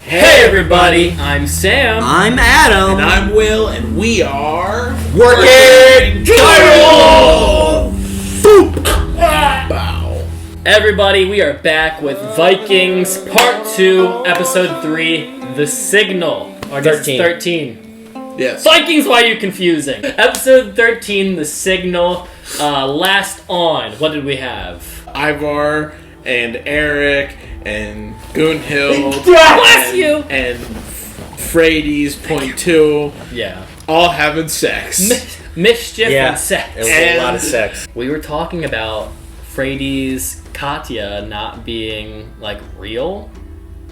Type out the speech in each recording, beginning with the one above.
Hey everybody, I'm Sam. I'm Adam. And I'm Will, and we are... Working Title! Boop! Bow. Everybody, we are back with Vikings Part 2, Episode 3, The Signal. Or 13. Yes. Vikings, why are you confusing? Episode 13, The Signal. Last on, what did we have? Ivar and Eric and Gunhild. Bless you! And Frades, point two. Yeah. All having sex. Mischief and sex. It was a lot of sex. We were talking about Frades' Katya not being, like, real.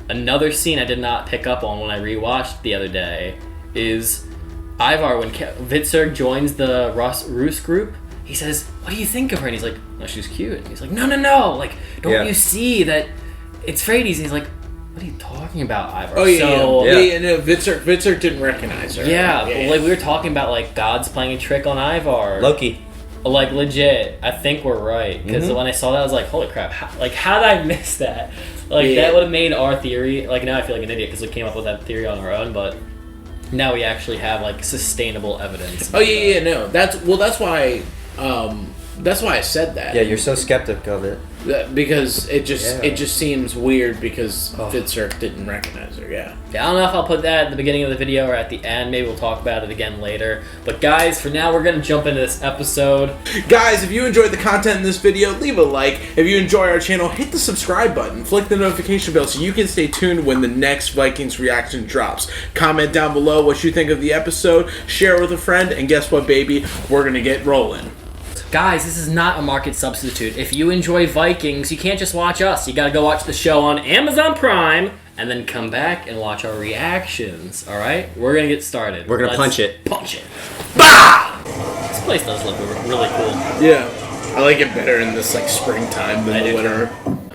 Another scene I did not pick up on when I rewatched the other day is Ivar, when Vitzurg joins the Rus group, he says, "What do you think of her?" And he's like, "No, she's cute." And he's like, No, like, don't you see that it's Frades? And he's like, "What are you talking about, Ivar?" Oh, yeah. No, Vitzurg didn't recognize her. Yeah, like, we were talking about, like, God's playing a trick on Ivar. Loki. Like, legit, I think we're right. Because when I saw that, I was like, holy crap, how did I miss that? Like, that would have made our theory, like, now I feel like an idiot because we came up with that theory on our own, but now we actually have, like, sustainable evidence. Oh, no. That's why I said that. Yeah, you're so skeptic of it. Because it just seems weird because Vitzurg didn't recognize her, Yeah, I don't know if I'll put that at the beginning of the video or at the end. Maybe we'll talk about it again later. But guys, for now, we're going to jump into this episode. Guys, if you enjoyed the content in this video, leave a like. If you enjoy our channel, hit the subscribe button. Flick the notification bell so you can stay tuned when the next Vikings reaction drops. Comment down below what you think of the episode. Share it with a friend. And guess what, baby? We're going to get rolling. Guys, this is not a market substitute. If you enjoy Vikings, you can't just watch us. You gotta go watch the show on Amazon Prime, and then come back and watch our reactions, alright? We're gonna get started. We're gonna punch it. Punch it. Bah! This place does look really cool. Yeah. I like it better in this, like, springtime than the winter.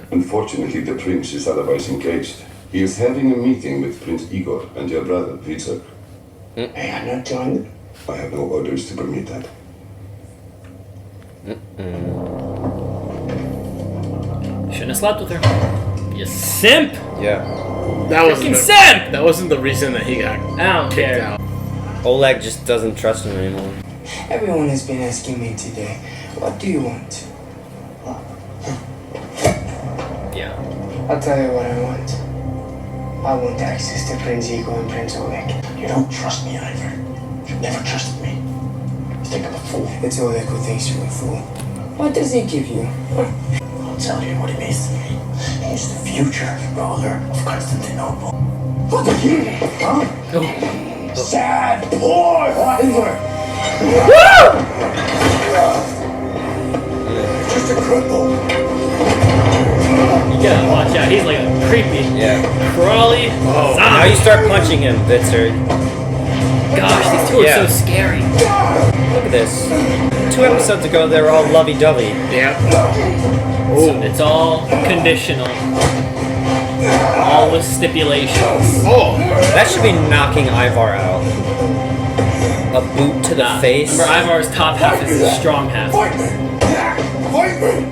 Unfortunately, the prince is otherwise engaged. He is having a meeting with Prince Igor and your brother, Vitzurg. May I not join? I have no orders to permit that. Shouldn't have slept with her. You simp! Yeah. That wasn't the reason that he got I don't kicked care. out. Oleg just doesn't trust him anymore. Everyone has been asking me today, what do you want? Yeah. I'll tell you what I want. I want access to Prince Igor and Prince Oleg. You don't trust me, Ivor. You've never trusted me. You think I'm a fool. It's Oleg who thinks you're a fool. What does he give you? I'll tell you what he means to me. He's the future ruler of Constantinople. What the hell? Huh? Sad boy, Ivor! Just a cripple. You gotta watch out. He's like a creepy, crawly zombie. Now you start punching him, Vitzurg. Gosh, these two are so scary. Look at this. 2 episodes ago, they were all lovey-dovey. Yeah. So it's all conditional. All with stipulations. Oh! That should be knocking Ivar out. A boot to the face. Remember, Ivar's top half is his strong half. Fight me! Fight me!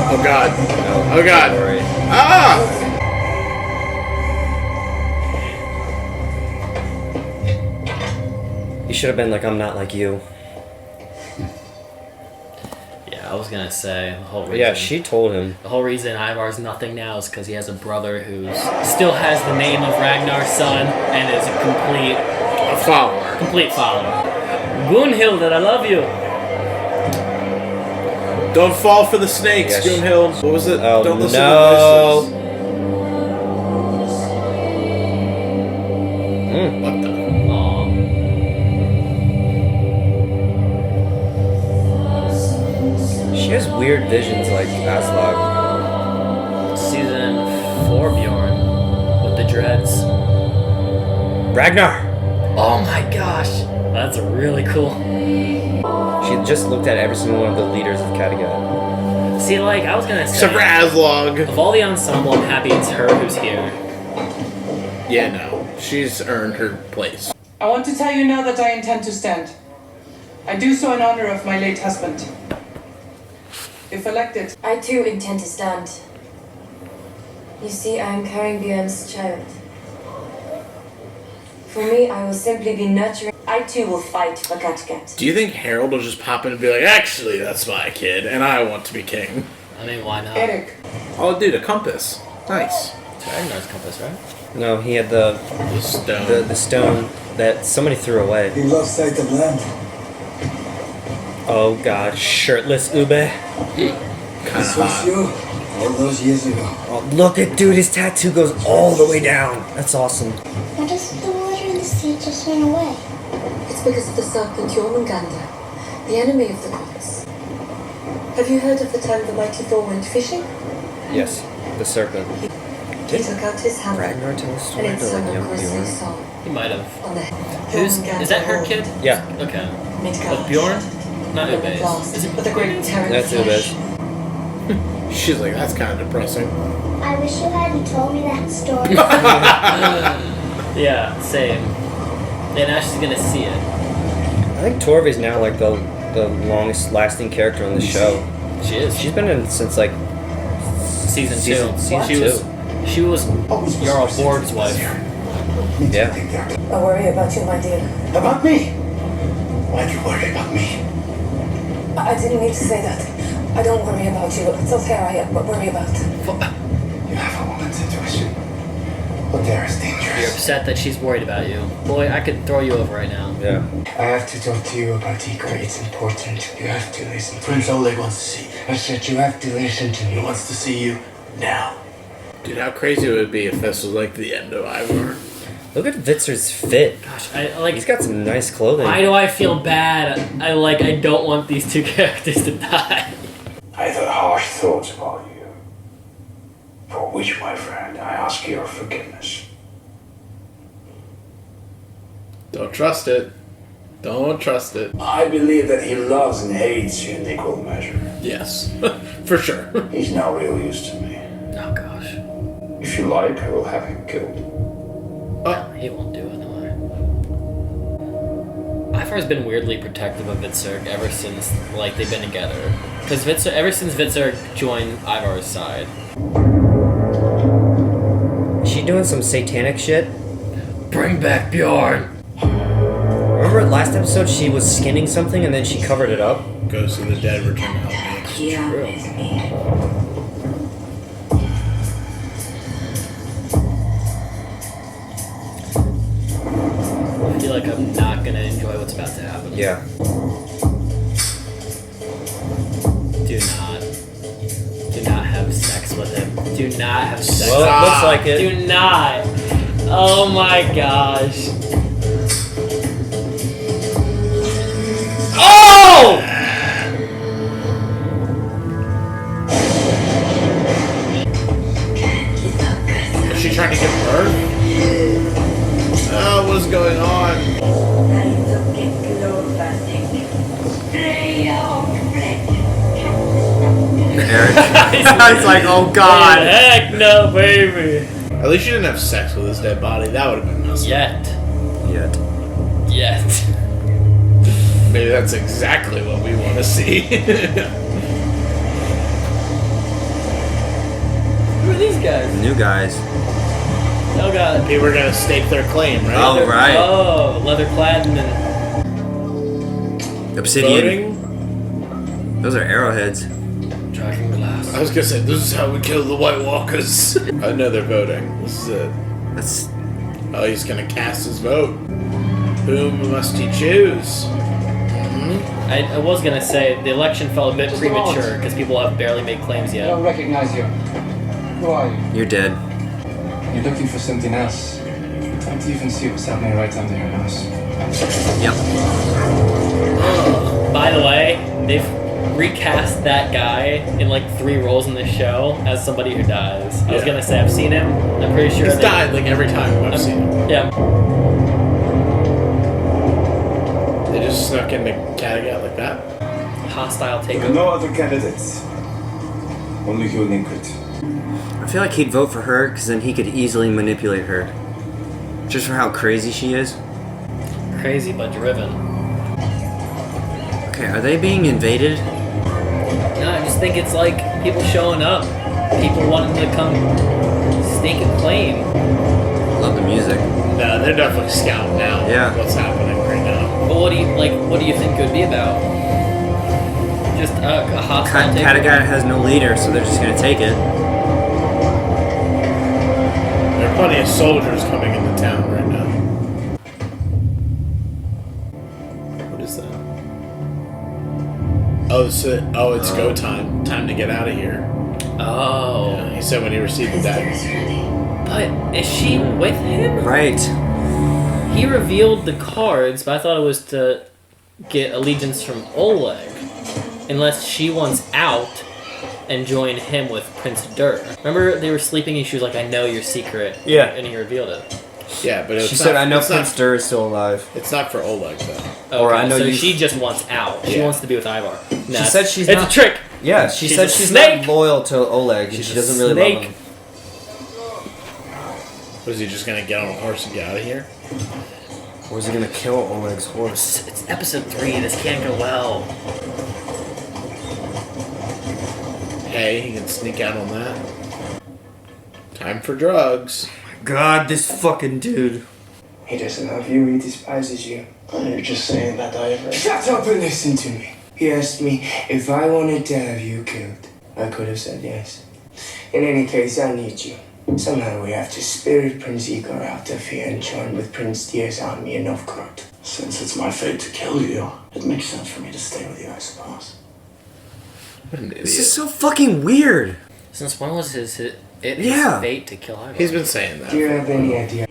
Oh, God. No, Oh, God. don't worry. Ah! You should have been like, I'm not like you. Yeah, I was gonna say the whole reason. Yeah, she told him. The whole reason Ivar's nothing now is because he has a brother who still has the name of Ragnar's son and is a follower. complete follower. Gunhild, I love you. Don't fall for the snakes, Yes. Gunhild. What was it? Oh, Don't listen no. to voices. What the? Aw. She has weird visions like Aslog. Season 4 Bjorn with the dreads. Ragnar! Oh my gosh, that's really cool. She just looked at every single one of the leaders of Kattegat. See, like, I was gonna say, Except for Aslog. of all the ensemble, I'm happy it's her who's here. Yeah, no. She's earned her place. I want to tell you now that I intend to stand. I do so in honor of my late husband. if elected. I too intend to stand. You see, I am carrying Björn's child. For me, I will simply be nurturing. I too will fight for Kattegat. Do you think Harold will just pop in and be like, actually, that's my kid, and I want to be king? I mean, why not? Eric. Oh, dude, a compass. Nice. It's Ragnar's compass, right? No, he had the stone. the stone that somebody threw away. He lost sight of land. Oh god, shirtless Ube. Kinda This was hot. you all those years ago. Oh, look at dude, his tattoo goes all the way down. That's awesome. Why does the water in the sea just run away? It's because of the serpent Jormungandr, the enemy of the gods. Have you heard of the time the mighty Thor went fishing? Yes, the serpent. He took out his hammer Ragnar tell a and story it to sung like a young grisly Bjorn? song He might have. on the Who's is that? Her kid? Yeah, Okay. Midgard. But Bjorn? Not And at Ube's. last, Is it? with a great terror that's flash, Ube's. She's like, that's kind of depressing. I wish you hadn't told me that story. Yeah, same. And now she's gonna see it. I think Torvi's now like the longest lasting character on the show. She is. She's been in since like Season two. season She two. she was Jarl Borg's wife. Yeah. I worry about you, my dear. About me? Why'd you worry about me? I didn't mean to say that. I don't worry about you. It's okay, I worry about. You have a woman's intuition. But there is You're dangerous. upset that she's worried about you. Boy, I could throw you over right now. Yeah. I have to talk to you about Igor. It's important. You have to listen to Prince me. Oleg wants to see you. I said you have to listen to He me. wants to see you now. Dude, how crazy would it be if this was like the end of Ivar? Look at Vitzer's fit. Gosh, I like. He's got some nice clothing. Why do I feel bad? I don't want these two characters to die. I thought harsh thoughts about you. For which, my friend, I ask your forgiveness. Don't trust it. Don't trust it. I believe that he loves and hates you in equal measure. Yes, for sure. He's no real use to me. Oh gosh. If you like, I will have him killed. No, he won't do it. No way. Ivar's been weirdly protective of Vitzer ever since like they've been together. Because ever since Vitzer joined Ivar's side. Is she doing some satanic shit? Bring back Bjorn. Remember last episode she was skinning something and then she covered it up? Ghosts of the dead return to help me. Here with me. I feel like I'm not gonna enjoy what's about to happen. Yeah. Do not have sex with him. Do not have sex. Well, it looks like it. Do not. Oh my gosh. Oh! Is she trying to give birth? Oh, what is going on? It's like, oh god. Heck no, baby. At least she didn't have sex with his dead body. That would have been messed up. Yet. Maybe that's exactly what we want to see. Who are these guys? New guys. Oh god. People are gonna stake their claim, right? Oh, right. Oh, leather clad and then Obsidian. Voting? Those are arrowheads. dragon glass. I was gonna say, this is how we kill the White Walkers. I know they're voting. This is it. That's Oh, he's gonna cast his vote. Whom must he choose? I was gonna say the election felt a bit premature because people have barely made claims I yet. don't recognize you. Who are you? you're dead. You're looking for something else. Can't even see what's happening right under your nose. Yep. By the way, they've recast that guy in like 3 roles in this show as somebody who dies. I was Yeah. gonna say I've seen him. I'm pretty sure He's they- died like every time I've seen him. Yeah. They just snuck into Kattegat like that. Hostile There are takeover. no other candidates. Only you and Ingrid. I feel like he'd vote for her because then he could easily manipulate her. Just for how crazy she is. Crazy but driven. Okay, are they being invaded? No, No, I just think it's like people showing up, people wanting to come stake a claim. Love the music. No, they're definitely scouting out what's happening right now. But what do you think it would be about? Just a hostile takeover? Kattegat has no leader, so they're just gonna take it. There are plenty of soldiers coming into town right now. What is that? Oh, it's go time. Time to get out of here. Oh. Yeah, he said when he received the dagger. But is she with him? Right. He revealed the cards, but I thought it was to get allegiance from Oleg. Unless she wants out and join him with Prince Dur. Remember they were sleeping and she was like, I know your secret. Yeah. And he revealed it. Yeah, but she said, I know Prince Dur is still alive. It's not for Oleg, though. Okay, or I know so she just wants out. She wants to be with Ivar. She said she's it's not... a trick! Yeah, she said she's not loyal to Oleg. She doesn't really love him. Was he just gonna get on a horse and get out of here? Or is he gonna kill Oleg's horse? It's episode 3. This can't go well. Hey, he can sneak out on that. Time for drugs. God, this fucking dude. He doesn't love you, he despises you. Oh, you're just saying that, Ivar. Shut up and listen to me. He asked me if I wanted to have you killed. I could have said yes. In any case, I need you. Somehow we have to spirit Prince Igor out of here and join with Prince Tyr's army in Novgorod. Since it's my fate to kill you, it makes sense for me to stay with you, I suppose. What an idiot. This is so fucking weird. Since when was his Yeah. fate to kill Ivar? He's been saying that. Do you have any idea?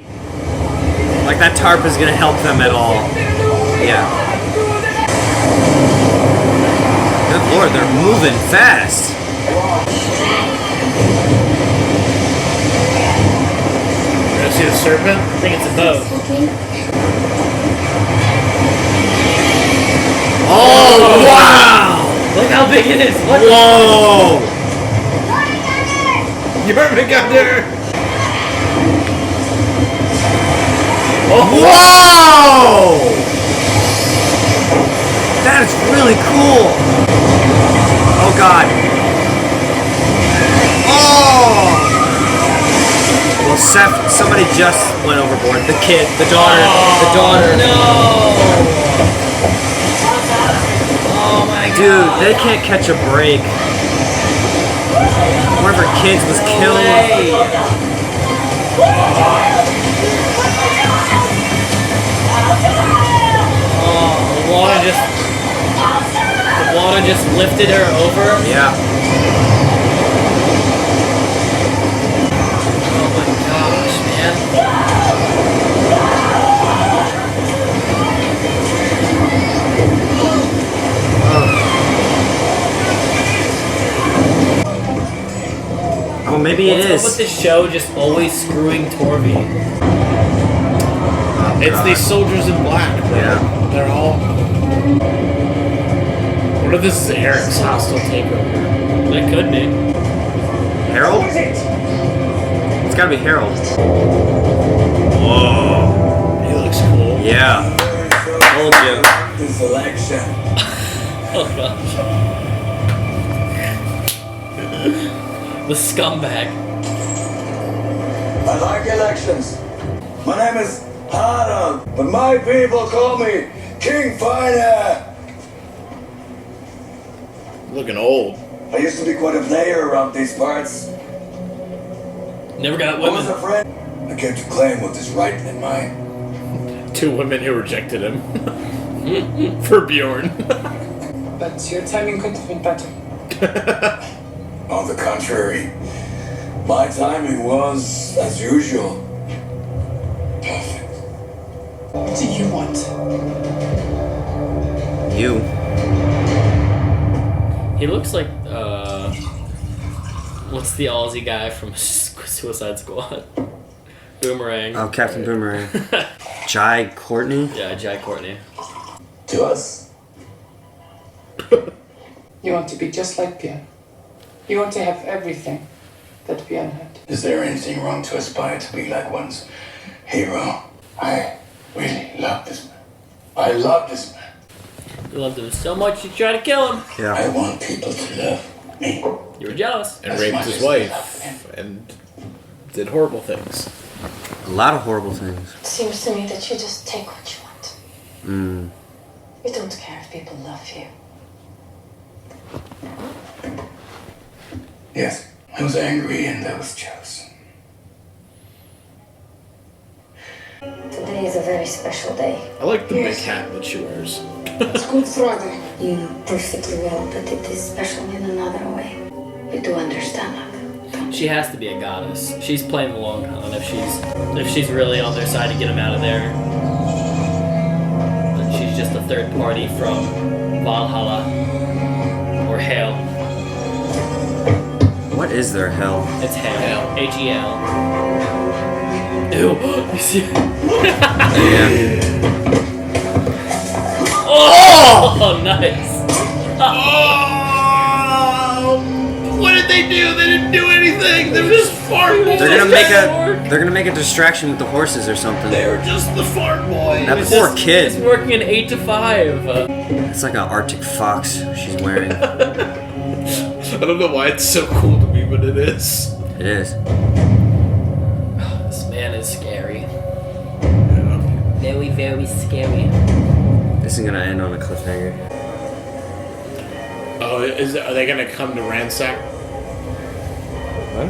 Like that tarp is gonna help them at all. Yeah. Good lord, they're moving fast. You gonna see the serpent? I think it's a boat. Oh, wow! Look how big it is! What? Whoa! Jormungandr! Oh, whoa! That is really cool. Oh god. Oh! Well, Seth, somebody just went overboard. The kid, the daughter, the daughter. No! Oh my god. Dude, they can't catch a break. One of her kids was killed. The water just lifted her over. Yeah. Oh my gosh, man. Oh, maybe it What's is. up with this show just always screwing Torvi? Oh, It's God. these soldiers in black, bro. Yeah. They're all... What if this is Eric's hostile takeover? It could be. Harold? It's gotta be Harold. Whoa. He looks cool. Yeah. Told you. This election. Oh gosh. The scumbag. I like elections. My name is Harald, but my people call me King Fighter. Looking old. I used to be quite a player around these parts. Never got I was women. a friend. I came to claim what is right in mine. 2 women who rejected him. For Bjorn. But your timing couldn't have been better. On the contrary, my timing was, as usual, perfect. What do you want? You. He looks like, what's the Aussie guy from Suicide Squad? Boomerang. Oh, Captain Boomerang. Jai Courtney? Yeah, Jai Courtney. To us, You want to be just like Pierre. You want to have everything that Pierre had. is there anything wrong to aspire to be like one's hero? I really love this man. I love this man. You loved him so much you tried to kill him. I Yeah. want people to love me. You were jealous. And As raped much his as they wife love him. and did horrible things. A lot of horrible things. It seems to me that you just take what you want. Mm. You don't care if people love you. Yes, I was angry and I was jealous. Today is a very special day. I like the big hat that she wears. It's Good Friday. You know perfectly well that it is special in another way. You do understand that. She has to be a goddess. She's playing the long con if she's really on their side to get him out of there. But she's just a third party from Valhalla or Hell. What is their hell? It's Hell. H-E-L. Ew. You see? Yeah. Oh, nice. What did they do? They didn't do anything. They were just fart boys. They're gonna make a distraction with the horses or something. They were just the fart boys. That poor He's kid. working an 8 to 5. It's like an Arctic fox she's wearing. I don't know why it's so cool to me, but it is. It is. This man is scary. Very, very scary. This is gonna end on a cliffhanger. Oh, are they gonna come to ransack? What?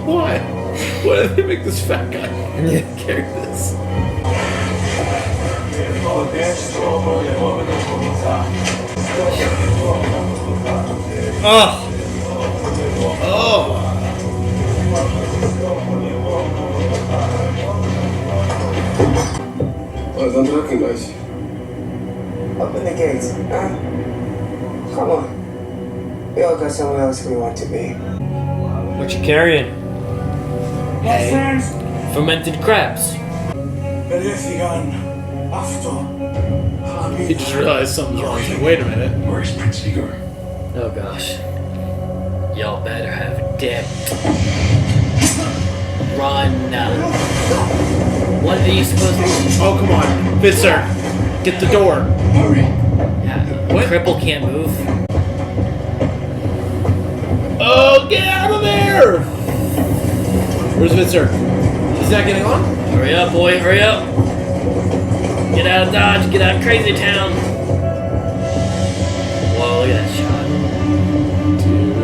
Why? Why did they make this fat guy carry this? Oh! Oh! I don't recognize you. Open the gates, huh? Come on. We all got somewhere else we want to be. What you carrying? Fermented crabs. He just realized something's wrong. He's like, wait a minute. Where's Prince Igor? Oh gosh. Y'all better have a dip. Run. What are you supposed to Oh, come on. Fitzer, get the door. Hurry. Yeah. What? Cripple can't move. Oh, get out of there! Where's Fitzer? He's not getting on? Hurry up, boy, hurry up. Get out of Dodge, get out of Crazy Town. Whoa, look at that shot. Dude.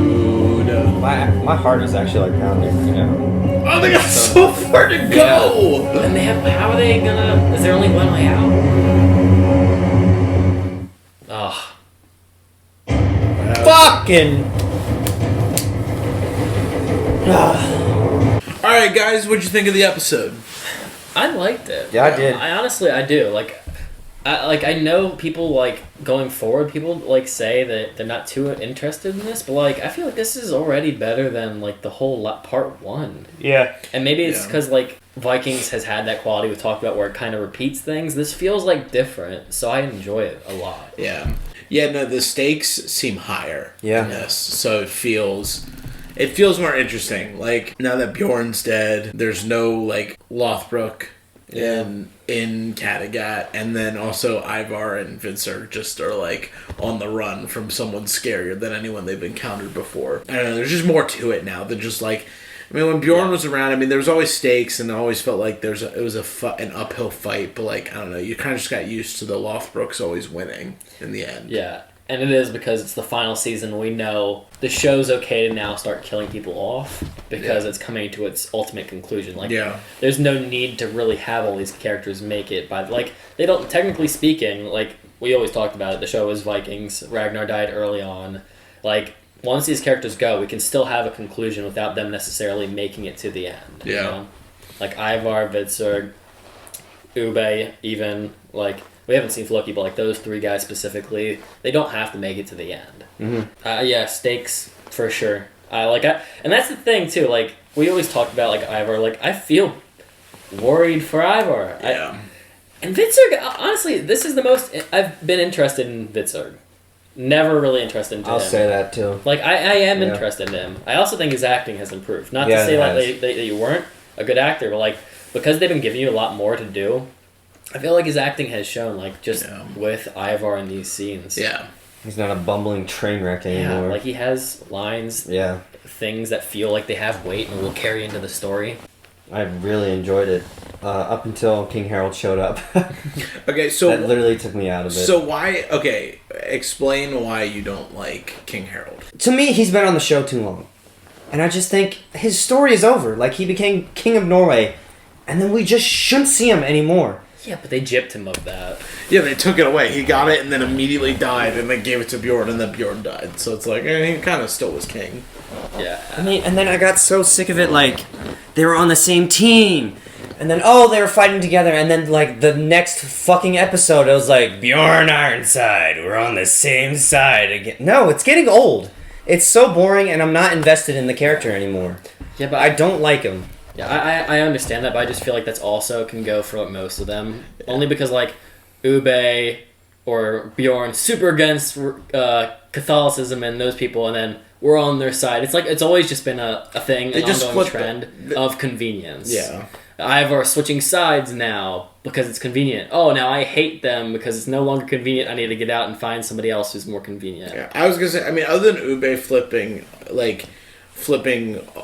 My heart is actually like pounding, you know. Oh, they got so far to go! And they have, how are they gonna, is there only one way out? Oh. Fucking. Alright, guys, what'd you think of the episode? I liked it. Yeah, I did. I honestly, I do. I know people, like, going forward, people, like, say that they're not too interested in this, but, like, I feel like this is already better than, like, the whole part one. Yeah. And maybe it's Yeah. because, like, Vikings has had that quality we talked about where it kind of repeats things. This feels, like, different, so I enjoy it a lot. Yeah. Yeah, no, the stakes seem higher Yeah. in this, so it feels more interesting. Like, now that Bjorn's dead, there's no, like, Lothbrok in Kattegat, and then also Ivar and Vincent just are, like, on the run from someone scarier than anyone they've encountered before. I don't know, there's just more to it now than just, like, I mean, when Bjorn was around, I mean, there was always stakes, and I always felt like it was an uphill fight, but, like, I don't know, you kind of just got used to the Lothbroks always winning in the end. Yeah. And it is because it's the final season. We know the show's okay to now start killing people off because it's coming to its ultimate conclusion. Like, there's no need to really have all these characters make it by, like, they don't, technically speaking, like, we always talked about it, the show is Vikings, Ragnar died early on. Like, once these characters go, we can still have a conclusion without them necessarily making it to the end. Yeah. You know? Like, Ivar, Vitzurg, Ube, even, like, we haven't seen Floki, but, like, those three guys specifically, they don't have to make it to the end. Mm-hmm. Yeah, stakes, for sure. And that's the thing, too, like, we always talk about, like, Ivar, like, I feel worried for Ivar. Yeah. And Vitzurg, honestly, this is the most I've been interested in Vitzurg. Never really interested in him. I'll say that too. Like, I am interested in him. I also think his acting has improved. Not to say like that you weren't a good actor, but like because they've been giving you a lot more to do, I feel like his acting has shown, like, just with Ivar in these scenes. Yeah. He's not a bumbling train wreck anymore. Yeah, like he has lines, things that feel like they have weight and will carry into the story. I really enjoyed it up until King Harold showed up. Okay, so that literally took me out of it. So why? Okay, explain why you don't like King Harold. To me, he's been on the show too long, and I just think his story is over. Like, he became King of Norway, and then we just shouldn't see him anymore. Yeah, but they gypped him of that. Yeah, they took it away. He got it and then immediately died, and they gave it to Bjorn, and then Bjorn died. So it's like, he kind of still was king. Yeah. I mean, and then I got so sick of it, like, they were on the same team, and then, they were fighting together, and then, like, the next fucking episode, it was like, Bjorn Ironside, we're on the same side again. No, it's getting old. It's so boring, and I'm not invested in the character anymore. Yeah, but I don't like him. Yeah, I understand that, but I just feel like that's also can go for like, most of them. Only because, like, Ube or Bjorn super against Catholicism and those people, and then we're on their side. It's like it's always just been a thing, an ongoing trend of convenience. Yeah. Ivar switching sides now because it's convenient. Oh, now I hate them because it's no longer convenient. I need to get out and find somebody else who's more convenient. Yeah, I was gonna say. I mean, other than Ube flipping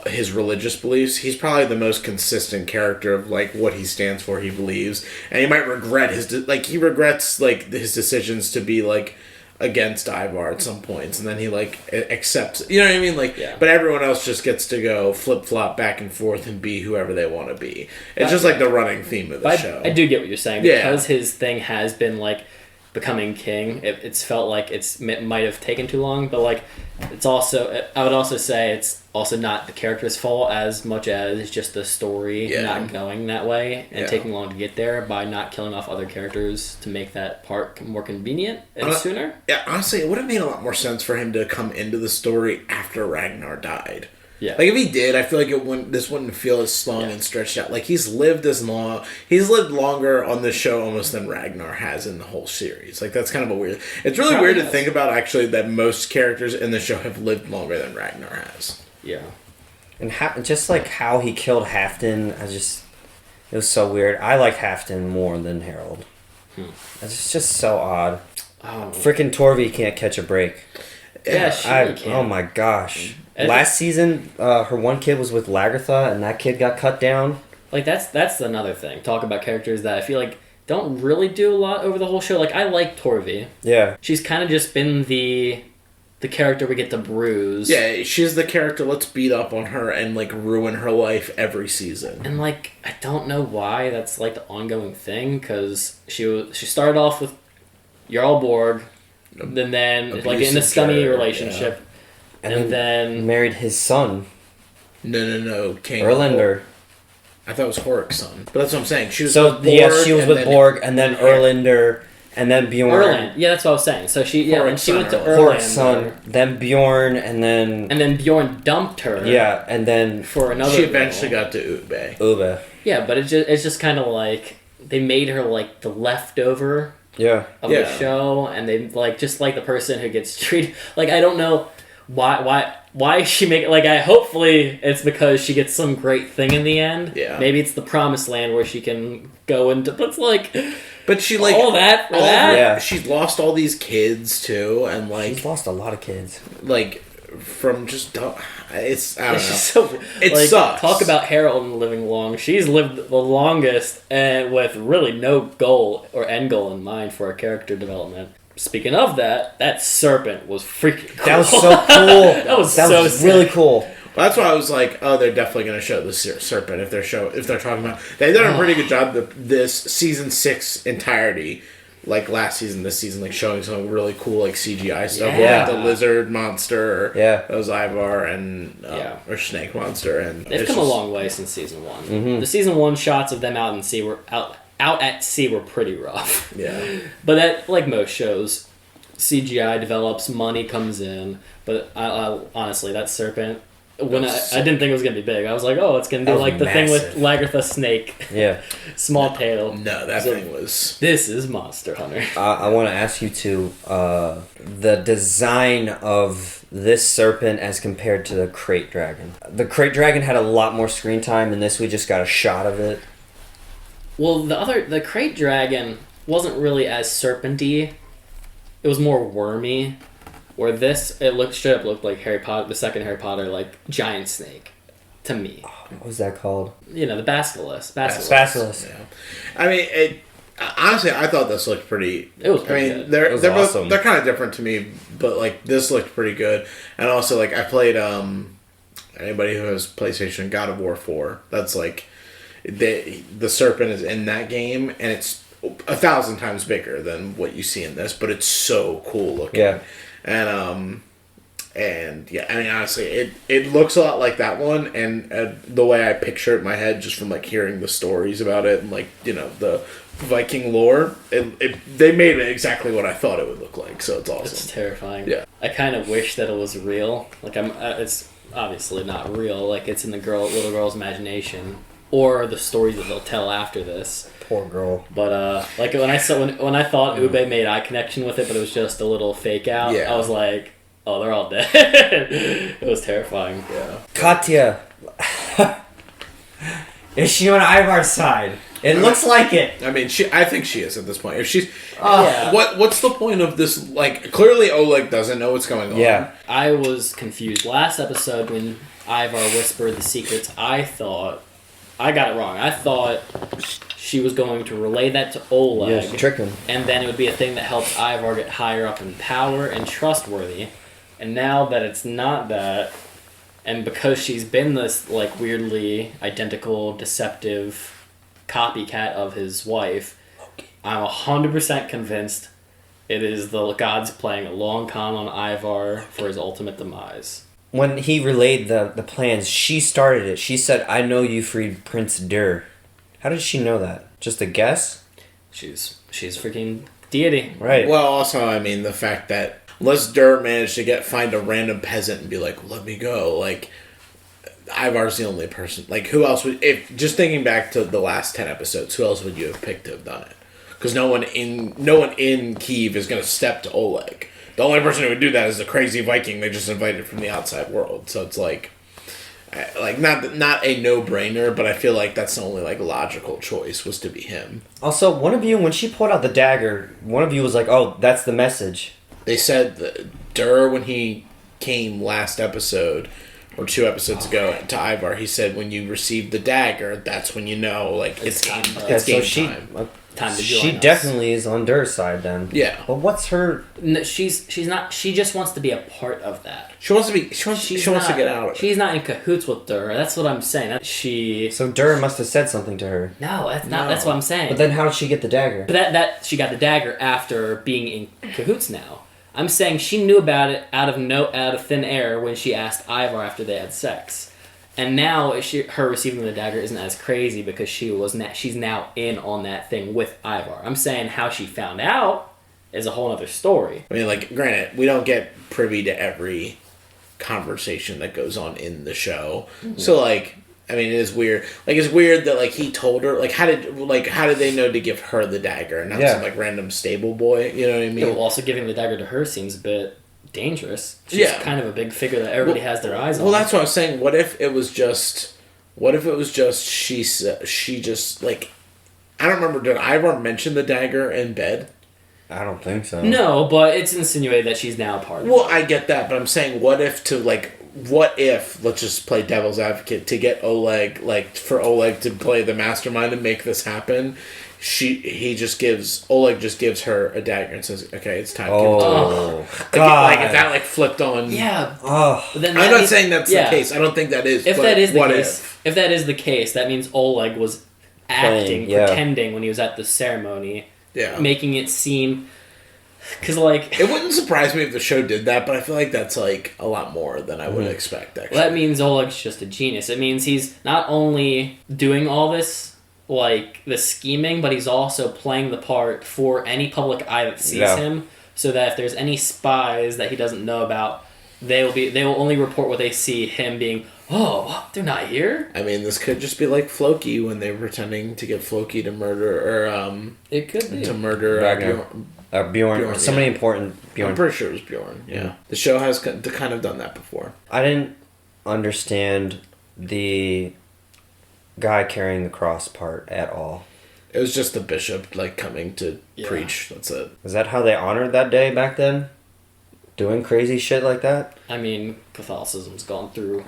his religious beliefs, he's probably the most consistent character of like what he stands for, he believes, and he might regret he regrets like his decisions to be like against Ivar at some points, and then he like accepts, you know what I mean, like. Yeah. But everyone else just gets to go flip flop back and forth and be whoever they want to be. It's just like the running theme of the show. I do get what you're saying, because his thing has been like becoming king. It's felt like it might have taken too long, but like it's also, I would also say it's also not the character's fault as much as it's just the story not going that way and taking long to get there by not killing off other characters to make that part more convenient and sooner. Yeah, honestly, it would have made a lot more sense for him to come into the story after Ragnar died. Yeah. Like, if he did, I feel like this wouldn't feel as long and stretched out. Like, he's lived longer on this show almost than Ragnar has in the whole series. Like, that's kind of a weird... It's really weird to think about, actually, that most characters in the show have lived longer than Ragnar has. Yeah. And just, like, how he killed Halfdan, it was so weird. I like Halfdan more than Harold. It's just so odd. Oh. Frickin' Torvi can't catch a break. Yeah, she can't. Oh, my gosh. Last season, her one kid was with Lagertha, and that kid got cut down. Like, that's another thing. Talk about characters that I feel like don't really do a lot over the whole show. Like, I like Torvi. Yeah. She's kind of just been the character we get to bruise. Yeah, she's the character, let's beat up on her and, like, ruin her life every season. And, like, I don't know why that's, like, the ongoing thing, because she started off with Jarl Borg, and then like, in a scummy relationship. Yeah. And then married his son. No, King Erlander. I thought it was Horik's son, but that's what I'm saying. She was with Borg, she was with Borg, and then Erlander, and then Bjorn. Yeah, that's what I was saying. So she went to Horik's son, then Bjorn, and then Bjorn dumped her. Yeah, and then for another. She eventually got to Ube. Yeah, but it's just kind of like they made her like the leftover. Of the show, and they like just like the person who gets treated like, I don't know why she make it, like, hopefully it's because she gets some great thing in the end. Yeah, maybe it's the promised land where she can go into, but she like all that for that. Yeah, she's lost all these kids too, and like she's lost a lot of kids, like from just it's I don't know. So, it sucks. Talk about Harold and living long. She's lived the longest and with really no goal or end goal in mind for her character development. Speaking of that serpent was freaking cool. That was so cool. that was really cool. Well, that's why I was like, oh, they're definitely going to show the serpent if they're talking about. They've done a pretty good job this season 6 entirety. Like last season, this season, like showing some really cool like CGI stuff, like the lizard monster, that was Ivar, and or snake monster, and they've come a long way since season 1. Mm-hmm. The season 1 shots of them out at sea were pretty rough. Yeah, but that, like most shows, CGI develops, money comes in. But I honestly, that serpent, when I didn't think it was gonna be big. I was like, oh, it's gonna be That was like the thing with massive. Lagartha snake, Yeah. small tail. No, that thing was. This is Monster Hunter. I want to ask you too, the design of this serpent as compared to the crate dragon. The crate dragon had a lot more screen time, and this we just got a shot of it. Well, the crate dragon wasn't really as serpenty. It was more wormy. Where this, it looked straight up looked like Harry Potter, the second Harry Potter, like giant snake, to me. What was that called? You know, the basilisk. Basilisk. Yeah. I mean, honestly, I thought this looked pretty. It was pretty good. they're was they're awesome. both they're kind of different to me, but like this looked pretty good. And also, like I played anybody who has PlayStation God of War 4. That's like the serpent is in that game, and it's 1,000 times bigger than what you see in this, but it's so cool looking. Yeah. And yeah, I mean, honestly, it looks a lot like that one, and the way I picture it in my head, just from like hearing the stories about it and like the Viking lore, they made it exactly what I thought it would look like. So it's awesome. It's terrifying. Yeah. I kind of wish that it was real. Like it's obviously not real. Like it's in the little girl's imagination, or the stories that they'll tell after this. Poor girl. But like when I thought Ube made eye connection with it, but it was just a little fake out. Yeah. I was like, oh, they're all dead. It was terrifying. Yeah. Katya. Is she on Ivar's side? It looks like it. I mean, I think she is at this point. If she's, Yeah. what's the point of this? Like, clearly Oleg doesn't know what's going on. Yeah. I was confused last episode when Ivar whispered the secrets. I got it wrong. I thought she was going to relay that to Oleg. Yeah, trick him. And then it would be a thing that helps Ivar get higher up in power and trustworthy. And now that it's not that, and because she's been this like weirdly identical, deceptive copycat of his wife, I'm 100% convinced it is the gods playing a long con on Ivar for his ultimate demise. When he relayed the plans, she started it. She said, I know you freed Prince Dur. How did she know that? Just a guess? She's freaking deity. Right. Well, also, I mean, the fact that unless Dur managed to find a random peasant and be like, let me go, like, Ivar's the only person. Like, who else would, if, just thinking back to the last 10 episodes, who else would you have picked to have done it? Because no one in Kyiv is going to step to Oleg. The only person who would do that is the crazy Viking they just invited from the outside world. So it's like not a no-brainer, but I feel like that's the only like logical choice was to be him. Also, one of you, when she pulled out the dagger, one of you was like, oh, that's the message. They said that Dur, when he came last episode or 2 episodes ago to Ivar, he said when you receive the dagger, that's when you know like it's game time. Time to she join us. definitely is on Dur's side then. Yeah. But what's her... No, she's not. She just wants to be a part of that. She wants to be. She wants to get out of it. She's not in cahoots with Dur. That's what I'm saying. So Dur must have said something to her. No, that's not. That's what I'm saying. But then how did she get the dagger? But that she got the dagger after being in cahoots. Now I'm saying she knew about it out of thin air when she asked Ivar after they had sex, and now her receiving the dagger isn't as crazy because she's now in on that thing with Ivar. I'm saying how she found out is a whole other story. I mean, like, granted, we don't get privy to every conversation that goes on in the show, so like. I mean, it is weird. Like, it's weird that, like, he told her, like, how did they know to give her the dagger and not some, like, random stable boy? You know what I mean? Yeah, well, also giving the dagger to her seems a bit dangerous. She's kind of a big figure that everybody has their eyes on. Well, that's what I was saying. What if it was just she just, like, I don't remember, did Ivar mention the dagger in bed? I don't think so. No, but it's insinuated that she's now part of it. Well, I get that, but I'm saying, what if, let's just play devil's advocate, to get Oleg, like, for Oleg to play the mastermind and make this happen, Oleg just gives her a dagger and says, okay, it's time to give it to her. God. Like, if that, like, flipped on... Yeah. Oh. But then I'm not saying that's the case. I don't think that is. If but that is the what case, if that is the case, that means Oleg was acting, pretending when he was at the ceremony, making it seem... Because, like... It wouldn't surprise me if the show did that, but I feel like that's, like, a lot more than I would expect, actually. Well, that means Oleg's just a genius. It means he's not only doing all this, like, the scheming, but he's also playing the part for any public eye that sees him, so that if there's any spies that he doesn't know about, they will only report what they see him being. Oh, they're not here. I mean, this could just be like Floki when they were pretending to get Floki to murder, or it could be to murder Ragnar. Bjorn. Bjorn, Somebody yeah. important. Bjorn. I'm pretty sure it was Bjorn. Yeah, the show has kind of done that before. I didn't understand the guy carrying the cross part at all. It was just the bishop like coming to preach. That's it. Is that how they honored that day back then? Doing crazy shit like that? I mean, Catholicism's gone through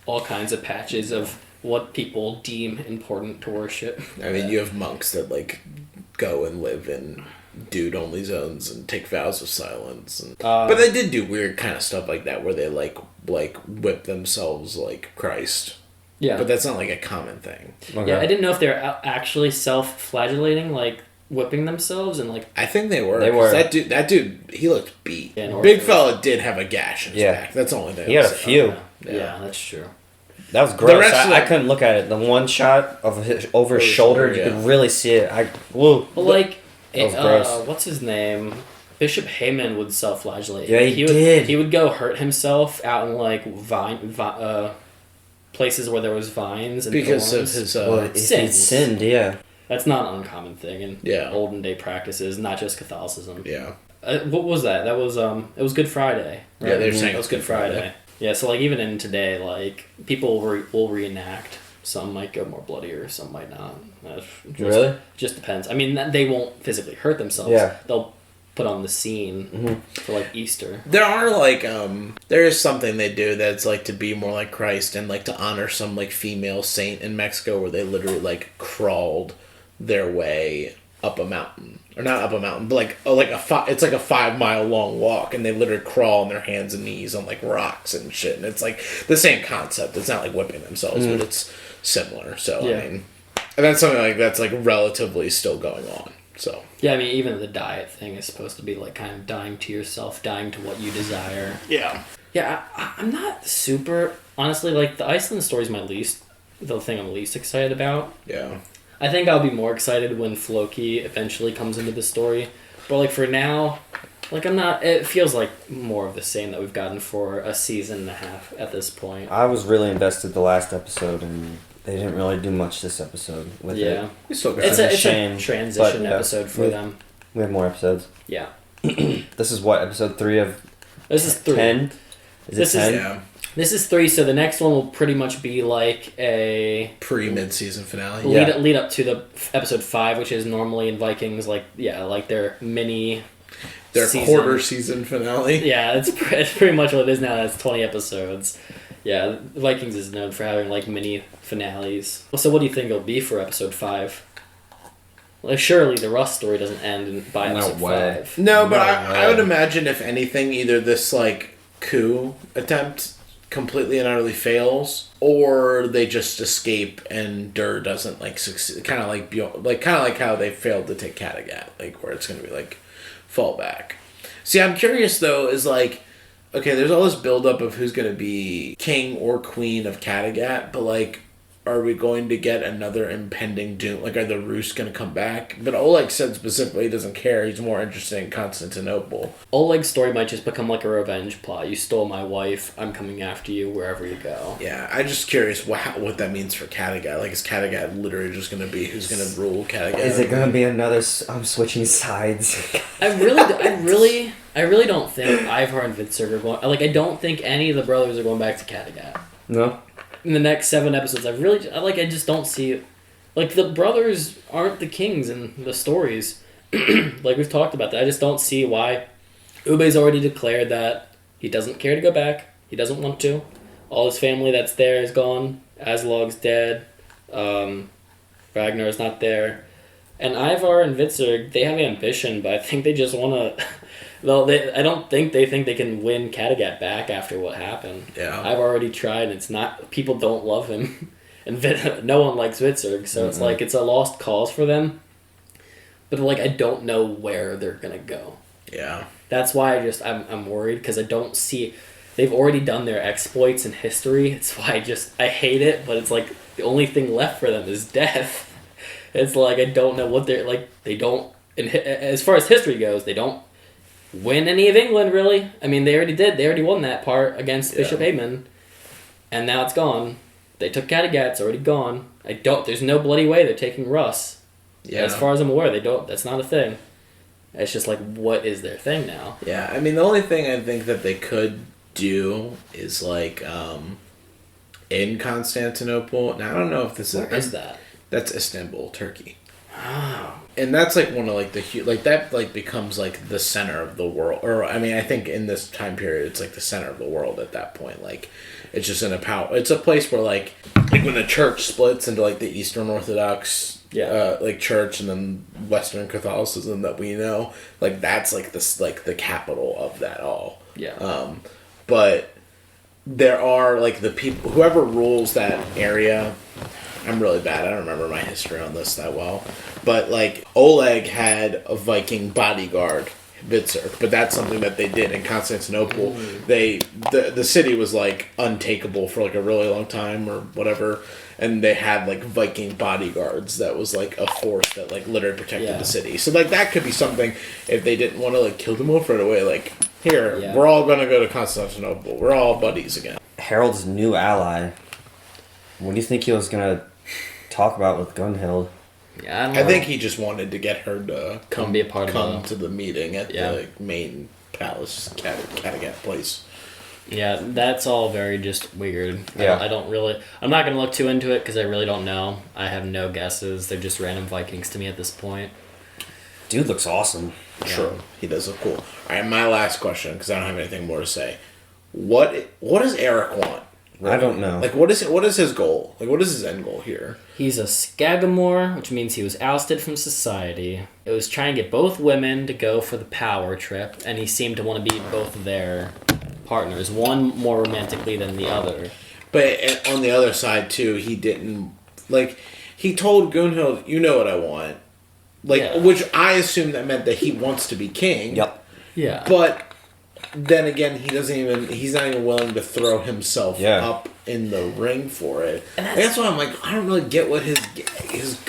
all kinds of patches of what people deem important to worship. I mean, you have monks that like go and live in dude-only zones and take vows of silence. And, but they did do weird kind of stuff like that where they like whip themselves like Christ. Yeah. But that's not like a common thing. Okay. Yeah, I didn't know if they're actually self-flagellating, like whipping themselves and like. I think they were. They were. That dude, he looked beat. Yeah, Big fella did have a gash in his Yeah. back. That's the only thing. He had a few. Yeah, that's true. That was gross. rest of I them- couldn't look at it. The one shot of his, over his shoulder, you yeah. could really see it. Whoa. Well, like, That was gross. what's his name? Bishop Heyman would self-flagellate. Yeah, he would, did. He would go hurt himself out in like places where there was vines and Because of thorns. his Well, if he sins. sinned, yeah. That's not an uncommon thing in Yeah. olden day practices, not just Catholicism. yeah. What was that? That was it was Good Friday. Right? Yeah, they were saying it was Good Friday. Yeah, so like even in today, like people will reenact. Some might go more bloodier, some might not. Really? Just depends. I mean, they won't physically hurt themselves. Yeah. They'll put on the scene for like Easter. There are like there is something they do that's like to be more like Christ and like to honor some like female saint in Mexico where they literally like crawled their way up a mountain, or not up a mountain, but it's like a 5 mile long walk, and they literally crawl on their hands and knees on like rocks and shit, and it's like the same concept. It's not like whipping themselves, but it's similar. So Yeah. I mean, and that's something like that's like relatively still going on. So Yeah, I mean, even the diet thing is supposed to be like kind of dying to yourself, dying to what you desire. yeah, Yeah, I'm not super honestly like the Iceland story is the thing I'm least excited about. yeah. I think I'll be more excited when Floki eventually comes into the story. But, like, for now, like, I'm not... It feels like more of the same that we've gotten for a season and a half at this point. I was really invested the last episode, and they didn't really do much this episode with Yeah. it. We still got It's It's a a shame, transition but, episode for them. We have more episodes. Yeah. This is what, episode 3 of This is 3. 10? Is This it is- 10? yeah. This is 3, so the next one will pretty much be like a... Pre-mid-season finale. Yeah. Lead up to the episode 5, which is normally in Vikings, like, yeah, like their mini... Their season. quarter season finale. Yeah, it's pretty much what it is now. That's 20 episodes. Yeah, Vikings is known for having like mini finales. Well, so what do you think it'll be for episode 5? Like, surely the Rust story doesn't end by No episode way. 5. No, but No I would way. imagine if anything, either this like coup attempt completely and utterly fails, or they just escape and Dur doesn't like succeed. Kind of like how they failed to take Kattegat, like where it's gonna be like fall back. See, I'm curious though. Is like, okay, there's all this buildup of who's gonna be king or queen of Kattegat, but like, are we going to get another impending doom? Like, are the Rus going to come back? But Oleg said specifically he doesn't care. He's more interested in Constantinople. Oleg's story might just become like a revenge plot. You stole my wife. I'm coming after you wherever you go. Yeah, I'm just curious what that means for Kattegat. Like, is Kattegat literally just going to be who's going to rule Kattegat? Is it going to be another... I'm switching sides. I really don't think Ivar and Vidserg are going... Like, I don't think any of the brothers are going back to Kattegat. No? In the next 7 episodes, I just don't see it. Like, the brothers aren't the kings in the stories. Like, we've talked about that. I just don't see why. Ube's already declared that he doesn't care to go back. He doesn't want to. All his family that's there is gone. Aslog's dead. Ragnar's not there. And Ivar and Vidserg, they have ambition, but I think they just want to... I don't think they can win Kattegat back after what happened. Yeah. I've already tried, and it's not... People don't love him. And no one likes Vidserg, so it's like, it's a lost cause for them. But, like, I don't know where they're going to go. Yeah. That's why I'm worried, because I don't see... They've already done their exploits in history. It's why I hate it, but it's like, the only thing left for them is death. It's like, I don't know what they're... Like, they don't... As far as history goes, they don't win any of England, really. I mean, they already did. They already won that part against Bishop Aemon. And now it's gone. They took Kattegat. It's already gone. There's no bloody way they're taking Russ. Yeah. As far as I'm aware, they don't. That's not a thing. It's just like, what is their thing now? Yeah, I mean, the only thing I think that they could do is like in Constantinople. Now I don't know if this is that. That's Istanbul, Turkey. Oh. And that's like one of like that becomes like the center of the world. Or I mean, I think in this time period, it's like the center of the world at that point. Like, it's just it's a place where like when the church splits into like the Eastern Orthodox like church and then Western Catholicism that we know, like that's like this like the capital of that all. Yeah. But there are like the people, whoever rules that area. I'm really bad. I don't remember my history on this that well. But, like, Oleg had a Viking bodyguard, Vitzer. But that's something that they did in Constantinople. The city was, like, untakeable for, like, a really long time or whatever. And they had, like, Viking bodyguards that was, like, a force that, like, literally protected the city. So, like, that could be something if they didn't want to, like, kill them off right away. Like, here, we're all going to go to Constantinople. We're all buddies again. Harold's new ally. What do you think he was going to talk about with Gunhild? Yeah, I think he just wanted to get her to come be a part to the meeting at the main palace, Kattegat place. Yeah, that's all very just weird. Yeah. I don't really... I'm not going to look too into it because I really don't know. I have no guesses. They're just random Vikings to me at this point. Dude looks awesome. Sure, he does look cool. All right, my last question, because I don't have anything more to say. What does Eric want? I don't know. Like, what is his goal? Like, what is his end goal here? He's a Skagamore, which means he was ousted from society. It was trying to get both women to go for the power trip, and he seemed to want to be both of their partners, one more romantically than the other. But on the other side, too, he didn't... Like, he told Gunhild, you know what I want. Like, which I assume that meant that he wants to be king. Yep. Yeah. But... then again, he's not even willing to throw himself up in the ring for it. And that's why I'm like, I don't really get what his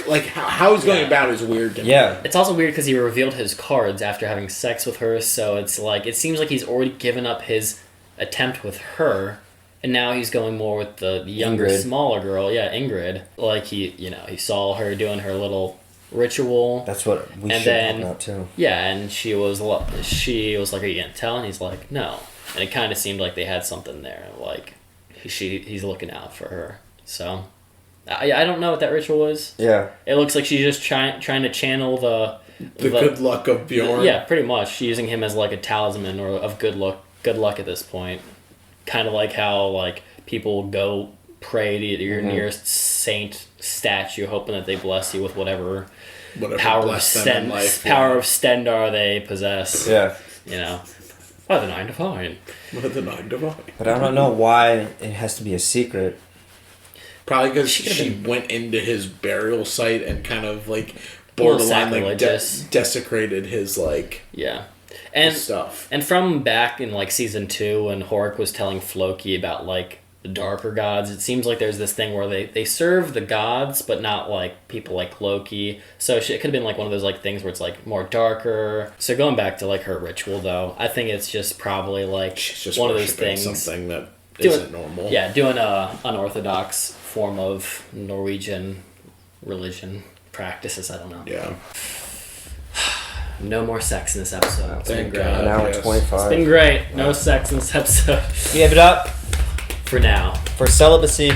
like, how he's going about is weird to me. Yeah. It's also weird because he revealed his cards after having sex with her, so it's like, it seems like he's already given up his attempt with her, and now he's going more with the younger, smaller girl. Yeah, Ingrid. Like, he saw her doing her little ritual. That's what we should talk about too. Yeah, and she was like, "Are you gonna tell?" And he's like, "No." And it kind of seemed like they had something there. Like he's looking out for her. So I don't know what that ritual was. Yeah, it looks like she's just trying to channel the good luck of Bjorn. Yeah, pretty much. She's using him as like a talisman or of good luck at this point. Kind of like how like people go pray to your nearest saint statue, hoping that they bless you with whatever power of Stendar they possess. Yeah. By the Nine Divine. By the Nine Divine. But I don't know why it has to be a secret. Probably because she went into his burial site and kind of like borderline like desecrated his like his stuff. And from back in like season 2 when Horik was telling Floki about like the darker gods, it seems like there's this thing where they serve the gods but not like people like Loki, so it could have been like one of those like things where it's like more darker. So going back to like her ritual though, I think it's just probably like just one of those things, something that isn't normal. Yeah, doing a unorthodox form of Norwegian religion practices. I don't know. Yeah. No more sex in this episode. It's been great. An hour 25. It's been great. No sex in this episode. Give it up. For now. For celibacy.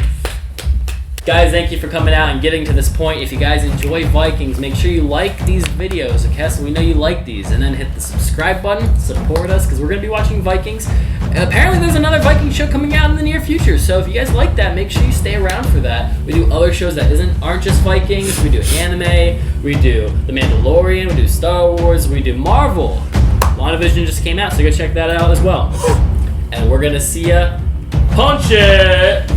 Guys, thank you for coming out and getting to this point. If you guys enjoy Vikings, make sure you like these videos, okay? So we know you like these. And then hit the subscribe button. Support us, because we're going to be watching Vikings. And apparently there's another Viking show coming out in the near future. So if you guys like that, make sure you stay around for that. We do other shows that aren't just Vikings. We do anime. We do The Mandalorian. We do Star Wars. We do Marvel. WandaVision just came out, so go check that out as well. And we're going to see ya. Punch it!